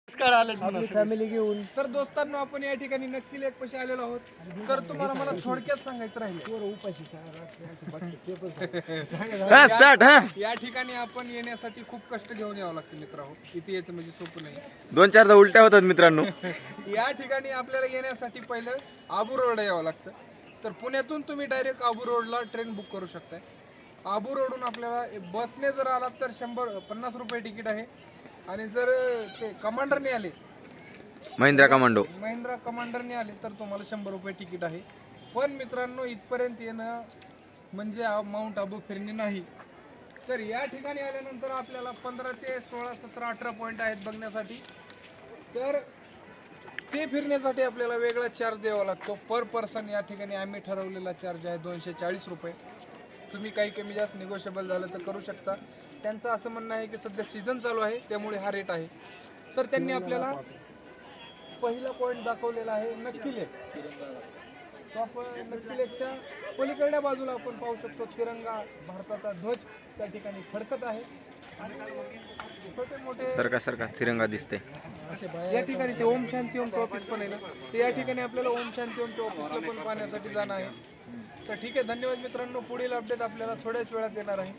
आपली फॅमिली घेऊन तर दोस्तांनो आपण या ठिकाणी नक्की लेक पशी आलेलो आहोत. तर तुम्हाला मला थोडक्यात सांगायचं राहिले उपाशी या ठिकाणी आपण येण्यासाठी खूप कष्ट घेऊन यावं लागतं मित्रांनो. इथे यायचं म्हणजे सोपं नाही. 2-4दा उलट्या होतात मित्रांनो. या ठिकाणी आपल्याला येण्यासाठी पहिलं आबू रोड यावं लागतं. तर पुण्यातून तुम्ही डायरेक्ट आबू रोडला ट्रेन बुक करू शकताय. आबू रोडून आपल्याला बसने जर आलात तर 50 रुपये तिकीट आहे. आणि जर ते कमांडरने आले महिंद्रा कमांडरने आले तर तुम्हाला 100 रुपये तिकीट आहे. पण मित्रांनो इथपर्यंत येणं म्हणजे माउंट आबू फिरणे नाही. तर या ठिकाणी आल्यानंतर आपल्याला 15 ते 16, 17, 18 पॉईंट आहेत बघण्यासाठी. तर ते फिरण्यासाठी आपल्याला वेगळा चार्ज द्यावा लागतो पर पर्सन. या ठिकाणी आम्ही ठरवलेला चार्ज आहे 240 रुपये. तुम्ही काही कमी जास्त निगोशिएबल झालं तर करू शकता. त्यांचं असं म्हणणं आहे की सध्या सीझन चालू आहे त्यामुळे हा रेट आहे. तर त्यांनी आपल्याला पहिला पॉईंट दाखवलेला आहे नक्की लेक. तो आपण नक्की लेकच्या पलीकडल्या बाजूला आपण पाहू शकतो तिरंगा भारताचा ध्वज त्या ठिकाणी फडकत आहे. छोटे मोठे सरका तिरंगा दिसते. या ठिकाणी ते ओम शांती ओमचं ऑफिस पण आहे ना, तर या ठिकाणी आपल्याला ओम शांती ओमच्या ऑफिसला पण पाहण्यासाठी जाणं आहे. तर ठीक आहे, धन्यवाद मित्रांनो. पुढील अपडेट आपल्याला थोड्याच वेळात येणार आहे.